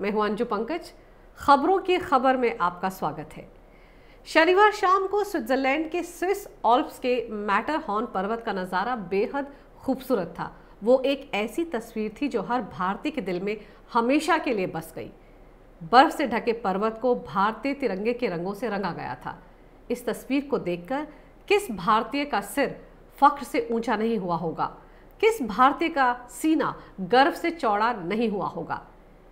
मैं हूं अंजू पंकज। खबरों की खबर में आपका स्वागत है। शनिवार शाम को स्विट्जरलैंड के स्विस ऑल्प्स के मैटरहॉर्न पर्वत का नज़ारा बेहद खूबसूरत था। वो एक ऐसी तस्वीर थी जो हर भारतीय के दिल में हमेशा के लिए बस गई। बर्फ से ढके पर्वत को भारतीय तिरंगे के रंगों से रंगा गया था। इस तस्वीर को देखकर किस भारतीय का सिर फख्र से ऊंचा नहीं हुआ होगा, किस भारतीय का सीना गर्व से चौड़ा नहीं हुआ होगा।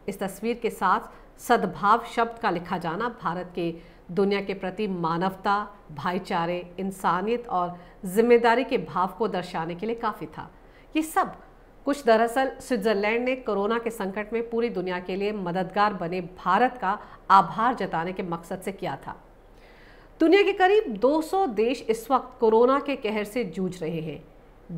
इस तस्वीर के साथ सद्भाव शब्द का लिखा जाना भारत के दुनिया के प्रति मानवता, भाईचारे, इंसानियत और जिम्मेदारी के भाव को दर्शाने के लिए काफ़ी था। ये सब कुछ दरअसल स्विट्जरलैंड ने कोरोना के संकट में पूरी दुनिया के लिए मददगार बने भारत का आभार जताने के मकसद से किया था। दुनिया के करीब 200 देश इस वक्त कोरोना के कहर से जूझ रहे हैं।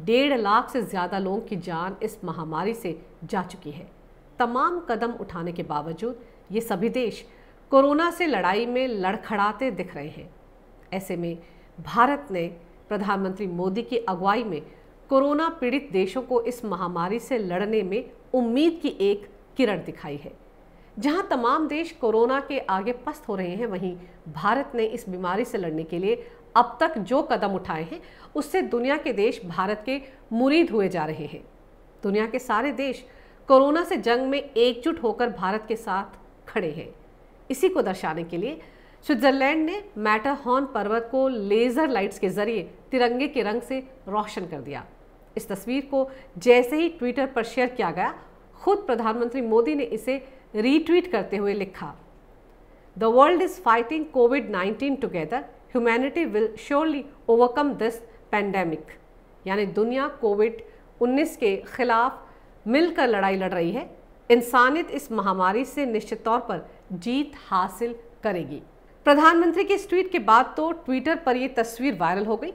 1.5 लाख से ज़्यादा लोगों की जान इस महामारी से जा चुकी है। तमाम कदम उठाने के बावजूद ये सभी देश कोरोना से लड़ाई में लड़खड़ाते दिख रहे हैं। ऐसे में भारत ने प्रधानमंत्री मोदी की अगुवाई में कोरोना पीड़ित देशों को इस महामारी से लड़ने में उम्मीद की एक किरण दिखाई है। जहां तमाम देश कोरोना के आगे पस्त हो रहे हैं, वहीं भारत ने इस बीमारी से लड़ने के लिए अब तक जो कदम उठाए हैं उससे दुनिया के देश भारत के मुरीद हुए जा रहे हैं। दुनिया के सारे देश कोरोना से जंग में एकजुट होकर भारत के साथ खड़े हैं। इसी को दर्शाने के लिए स्विट्जरलैंड ने मैटरहॉर्न पर्वत को लेजर लाइट्स के जरिए तिरंगे के रंग से रोशन कर दिया। इस तस्वीर को जैसे ही ट्विटर पर शेयर किया गया, खुद प्रधानमंत्री मोदी ने इसे रीट्वीट करते हुए लिखा, the world is fighting covid together, humanity will surely overcome this pandemic. यानी दुनिया कोविड-19 के खिलाफ मिलकर लड़ाई लड़ रही है। इंसानियत इस महामारी से निश्चित तौर पर जीत हासिल करेगी। प्रधानमंत्री के इस ट्वीट के बाद तो ट्विटर पर यह तस्वीर वायरल हो गई,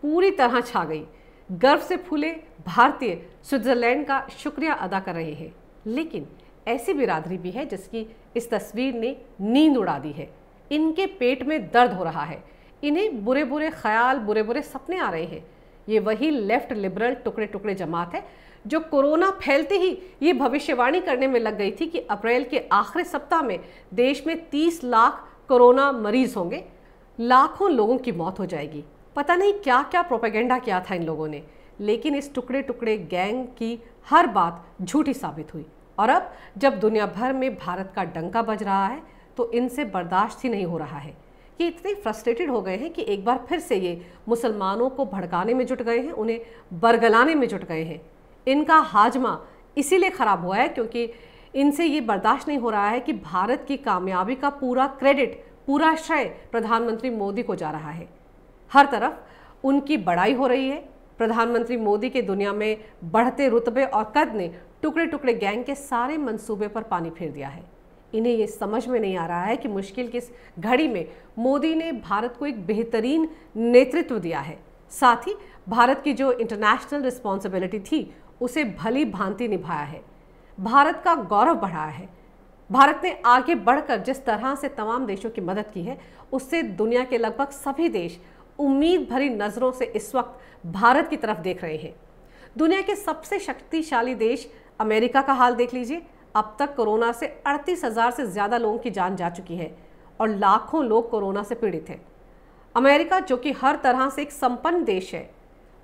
पूरी तरह छा गई। गर्व से फूले भारतीय स्विट्जरलैंड का शुक्रिया अदा कर रहे हैं। लेकिन ऐसी बिरादरी भी है जिसकी इस तस्वीर ने नींद उड़ा दी है। इनके पेट में दर्द हो रहा है, इन्हें बुरे बुरे ख्याल, बुरे बुरे सपने आ रहे हैं। ये वही लेफ्ट लिबरल टुकड़े टुकड़े जमात है जो कोरोना फैलते ही ये भविष्यवाणी करने में लग गई थी कि अप्रैल के आखिरी सप्ताह में देश में 30 लाख कोरोना मरीज होंगे, लाखों लोगों की मौत हो जाएगी। पता नहीं क्या क्या प्रोपेगेंडा किया था इन लोगों ने, लेकिन इस टुकड़े टुकड़े गैंग की हर बात झूठी साबित हुई। और अब जब दुनिया भर में भारत का डंका बज रहा है तो इनसे बर्दाश्त ही नहीं हो रहा है। ये इतने फ्रस्ट्रेटेड हो गए हैं कि एक बार फिर से ये मुसलमानों को भड़काने में जुट गए हैं, उन्हें बरगलाने में जुट गए हैं। इनका हाजमा इसीलिए ख़राब हुआ है क्योंकि इनसे ये बर्दाश्त नहीं हो रहा है कि भारत की कामयाबी का पूरा क्रेडिट, पूरा श्रेय प्रधानमंत्री मोदी को जा रहा है। हर तरफ उनकी बड़ाई हो रही है। प्रधानमंत्री मोदी के दुनिया में बढ़ते रुतबे और कद ने टुकड़े टुकड़े गैंग के सारे मंसूबे पर पानी फेर दिया है। इन्हें ये समझ में नहीं आ रहा है कि मुश्किल की इस घड़ी में मोदी ने भारत को एक बेहतरीन नेतृत्व दिया है। साथ ही भारत की जो इंटरनेशनल रिस्पॉन्सिबिलिटी थी उसे भली भांति निभाया है। भारत का गौरव बढ़ाया है। भारत ने आगे बढ़कर जिस तरह से तमाम देशों की मदद की है उससे दुनिया के लगभग सभी देश उम्मीद भरी नज़रों से इस वक्त भारत की तरफ देख रहे हैं। दुनिया के सबसे शक्तिशाली देश अमेरिका का हाल देख लीजिए। अब तक कोरोना से 38,000 से ज़्यादा लोगों की जान जा चुकी है और लाखों लोग कोरोना से पीड़ित हैं। अमेरिका जो कि हर तरह से एक संपन्न देश है,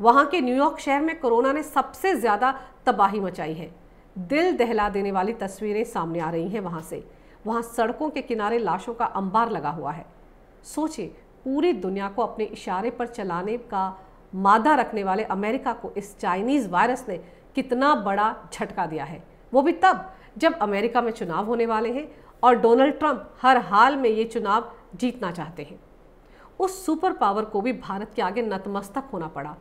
वहाँ के न्यूयॉर्क शहर में कोरोना ने सबसे ज़्यादा तबाही मचाई है। दिल दहला देने वाली तस्वीरें सामने आ रही हैं वहाँ से। वहाँ सड़कों के किनारे लाशों का अंबार लगा हुआ है। सोचिए, पूरी दुनिया को अपने इशारे पर चलाने का मादा रखने वाले अमेरिका को इस चाइनीज़ वायरस ने कितना बड़ा झटका दिया है, वो भी तब जब अमेरिका में चुनाव होने वाले हैं और डोनाल्ड ट्रंप हर हाल में ये चुनाव जीतना चाहते हैं। उस सुपर पावर को भी भारत के आगे नतमस्तक होना पड़ा।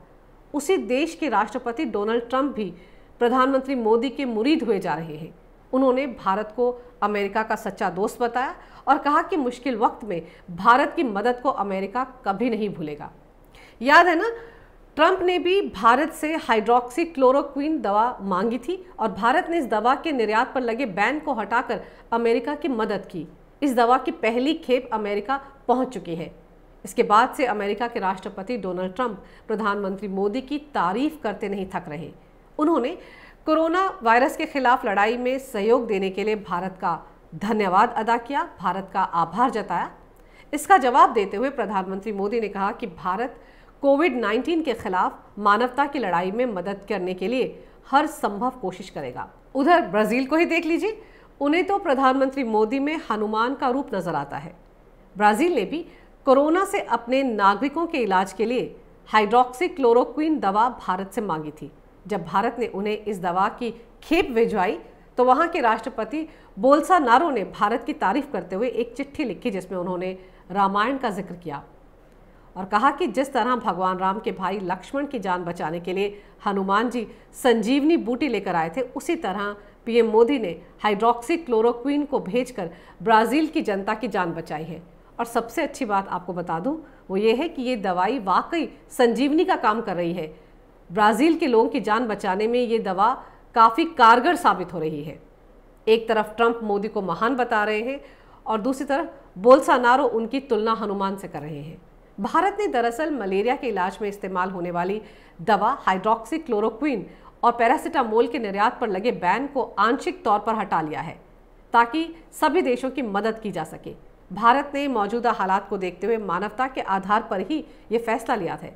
उसी देश के राष्ट्रपति डोनाल्ड ट्रंप भी प्रधानमंत्री मोदी के मुरीद हुए जा रहे हैं। उन्होंने भारत को अमेरिका का सच्चा दोस्त बताया और कहा कि मुश्किल वक्त में भारत की मदद को अमेरिका कभी नहीं भूलेगा। याद है ना, ट्रंप ने भी भारत से हाइड्रोक्सी क्लोरोक्विन दवा मांगी थी और भारत ने इस दवा के निर्यात पर लगे बैन को हटाकर अमेरिका की मदद की। इस दवा की पहली खेप अमेरिका पहुंच चुकी है। इसके बाद से अमेरिका के राष्ट्रपति डोनाल्ड ट्रंप प्रधानमंत्री मोदी की तारीफ करते नहीं थक रहे। उन्होंने कोरोना वायरस के खिलाफ लड़ाई में सहयोग देने के लिए भारत का धन्यवाद अदा किया, भारत का आभार जताया। इसका जवाब देते हुए प्रधानमंत्री मोदी ने कहा कि भारत कोविड-19 के खिलाफ मानवता की लड़ाई में मदद करने के लिए हर संभव कोशिश करेगा। उधर ब्राजील को ही देख लीजिए, उन्हें तो प्रधानमंत्री मोदी में हनुमान का रूप नजर आता है। ब्राजील ने भी कोरोना से अपने नागरिकों के इलाज के लिए हाइड्रोक्सीक्लोरोक्विन दवा भारत से मांगी थी। जब भारत ने उन्हें इस दवा की खेप भिजवाई तो वहां के राष्ट्रपति बोल्सोनारो ने भारत की तारीफ करते हुए एक चिट्ठी लिखी, जिसमें उन्होंने रामायण का जिक्र किया और कहा कि जिस तरह भगवान राम के भाई लक्ष्मण की जान बचाने के लिए हनुमान जी संजीवनी बूटी लेकर आए थे, उसी तरह पीएम मोदी ने हाइड्रोक्सीक्लोरोक्विन को भेजकर ब्राजील की जनता की जान बचाई है। और सबसे अच्छी बात आपको बता दूं, वो ये है कि ये दवाई वाकई संजीवनी का काम कर रही है। ब्राज़ील के लोगों की जान बचाने में ये दवा काफ़ी कारगर साबित हो रही है। एक तरफ ट्रंप मोदी को महान बता रहे हैं और दूसरी तरफ बोल्सोनारो उनकी तुलना हनुमान से कर रहे हैं। भारत ने दरअसल मलेरिया के इलाज में इस्तेमाल होने वाली दवा हाइड्रोक्सीक्लोरोक्विन और पैरासीटामोल के निर्यात पर लगे बैन को आंशिक तौर पर हटा लिया है ताकि सभी देशों की मदद की जा सके। भारत ने मौजूदा हालात को देखते हुए मानवता के आधार पर ही ये फैसला लिया है।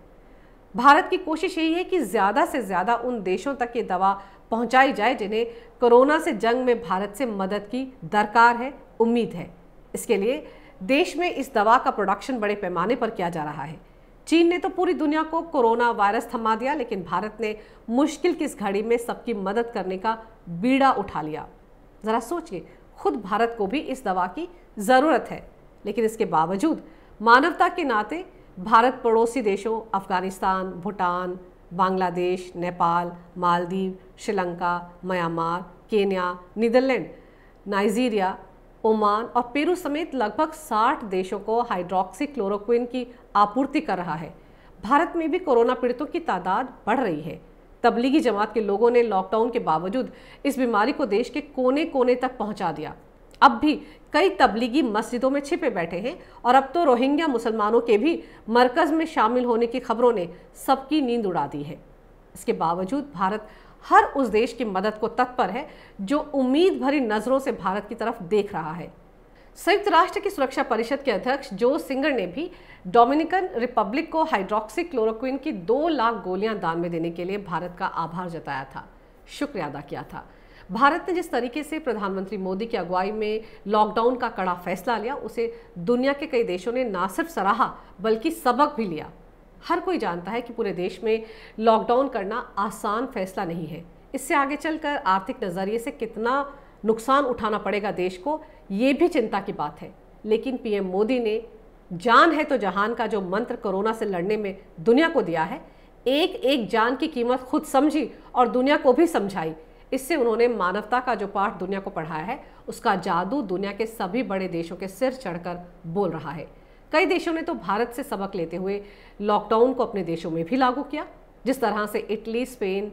भारत की कोशिश यही है कि ज़्यादा से ज़्यादा उन देशों तक ये दवा पहुंचाई जाए जिन्हें कोरोना से जंग में भारत से मदद की दरकार है, उम्मीद है। इसके लिए देश में इस दवा का प्रोडक्शन बड़े पैमाने पर किया जा रहा है। चीन ने तो पूरी दुनिया को कोरोना वायरस थमा दिया, लेकिन भारत ने मुश्किल की इस घड़ी में सबकी मदद करने का बीड़ा उठा लिया। ज़रा सोचिए, खुद भारत को भी इस दवा की ज़रूरत है, लेकिन इसके बावजूद मानवता के नाते भारत पड़ोसी देशों Afghanistan, Bhutan, Bangladesh, Nepal, Maldives, Sri Lanka, Myanmar, Kenya, Netherlands, Nigeria, Oman और पेरू समेत लगभग 60 देशों को हाइड्रोक्सीक्लोरोक्विन की आपूर्ति कर रहा है। भारत में भी कोरोना पीड़ितों की तादाद बढ़ रही है। तबलीगी जमात के लोगों ने लॉकडाउन के बावजूद इस बीमारी को देश के कोने कोने तक पहुंचा दिया। अब भी कई तबलीगी मस्जिदों में छिपे बैठे हैं और अब तो रोहिंग्या मुसलमानों के भी मरकज में शामिल होने की खबरों ने सबकी नींद उड़ा दी है। इसके बावजूद भारत हर उस देश की मदद को तत्पर है जो उम्मीद भरी नजरों से भारत की तरफ देख रहा है। संयुक्त राष्ट्र की सुरक्षा परिषद के अध्यक्ष जो सिंगर ने भी डोमिनिकन रिपब्लिक को हाइड्रोक्सीक्लोरोक्विन की 2 लाख गोलियां दान में देने के लिए भारत का आभार जताया था, शुक्रिया अदा किया था। भारत ने जिस तरीके से प्रधानमंत्री मोदी की अगुवाई में लॉकडाउन का कड़ा फैसला लिया, उसे दुनिया के कई देशों ने ना सिर्फ सराहा बल्कि सबक भी लिया। हर कोई जानता है कि पूरे देश में लॉकडाउन करना आसान फैसला नहीं है। इससे आगे चलकर आर्थिक नज़रिए से कितना नुकसान उठाना पड़ेगा देश को, ये भी चिंता की बात है। लेकिन पीएम मोदी ने जान है तो जहान का जो मंत्र कोरोना से लड़ने में दुनिया को दिया है, एक एक जान की कीमत खुद समझी और दुनिया को भी समझाई। इससे उन्होंने मानवता का जो पाठ दुनिया को पढ़ाया है, उसका जादू दुनिया के सभी बड़े देशों के सिर चढ़कर बोल रहा है। कई देशों ने तो भारत से सबक लेते हुए लॉकडाउन को अपने देशों में भी लागू किया। जिस तरह से इटली, स्पेन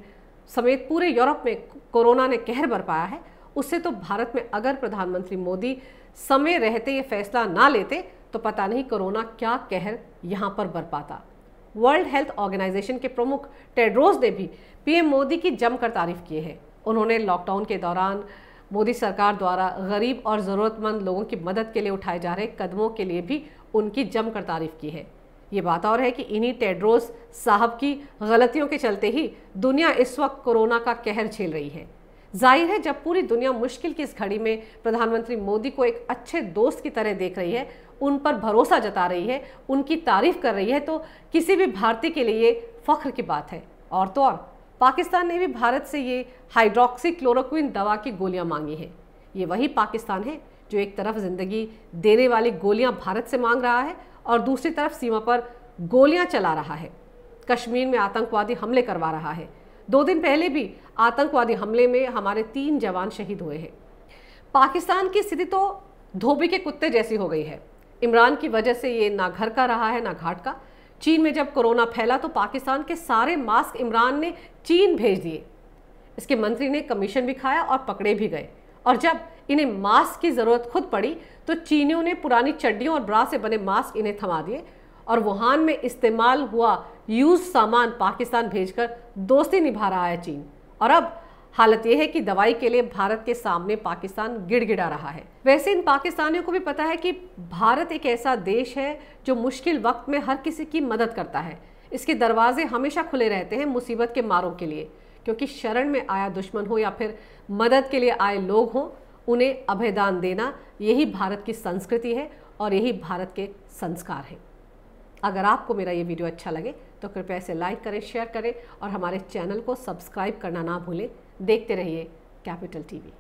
समेत पूरे यूरोप में कोरोना ने कहर बरपाया है, उससे तो भारत में अगर प्रधानमंत्री मोदी समय रहते ये फैसला ना लेते तो पता नहीं कोरोना क्या कहर यहाँ पर बरपाता। वर्ल्ड हेल्थ ऑर्गेनाइजेशन के प्रमुख टेड्रोस ने भी पीएम मोदी की जमकर तारीफ की है। उन्होंने लॉकडाउन के दौरान मोदी सरकार द्वारा गरीब और ज़रूरतमंद लोगों की मदद के लिए उठाए जा रहे कदमों के लिए भी उनकी जमकर तारीफ की है। ये बात और है कि इन्हीं टेड्रोस साहब की गलतियों के चलते ही दुनिया इस वक्त कोरोना का कहर झेल रही है। जाहिर है, जब पूरी दुनिया मुश्किल की इस घड़ी में प्रधानमंत्री मोदी को एक अच्छे दोस्त की तरह देख रही है, उन पर भरोसा जता रही है, उनकी तारीफ कर रही है, तो किसी भी भारतीय के लिए फख्र की बात है। और तो और पाकिस्तान ने भी भारत से ये हाइड्रोक्सीक्लोरोक्विन दवा की गोलियां मांगी हैं। ये वही पाकिस्तान है जो एक तरफ जिंदगी देने वाली गोलियां भारत से मांग रहा है और दूसरी तरफ सीमा पर गोलियां चला रहा है, कश्मीर में आतंकवादी हमले करवा रहा है। 2 दिन पहले भी आतंकवादी हमले में हमारे 3 जवान शहीद हुए हैं। पाकिस्तान की स्थिति तो धोबी के कुत्ते जैसी हो गई है। इमरान की वजह से ये ना घर का रहा है ना घाट का। चीन में जब कोरोना फैला तो पाकिस्तान के सारे मास्क इमरान ने चीन भेज दिए। इसके मंत्री ने कमीशन भी खाया और पकड़े भी गए। और जब इन्हें मास्क की ज़रूरत खुद पड़ी तो चीनियों ने पुरानी चड्डियों और ब्रा से बने मास्क इन्हें थमा दिए और वुहान में इस्तेमाल हुआ यूज सामान पाकिस्तान भेजकर दोस्ती निभा रहा है चीन। और अब हालत यह है कि दवाई के लिए भारत के सामने पाकिस्तान गिड़गिड़ा रहा है। वैसे इन पाकिस्तानियों को भी पता है कि भारत एक ऐसा देश है जो मुश्किल वक्त में हर किसी की मदद करता है। इसके दरवाजे हमेशा खुले रहते हैं मुसीबत के मारों के लिए, क्योंकि शरण में आया दुश्मन हो या फिर मदद के लिए आए लोग हों, उन्हें अभयदान देना यही भारत की संस्कृति है और यही भारत के संस्कार हैं। अगर आपको मेरा ये वीडियो अच्छा लगे तो कृपया इसे लाइक करें, शेयर करें और हमारे चैनल को सब्सक्राइब करना ना भूलें। देखते रहिए कैपिटल टीवी।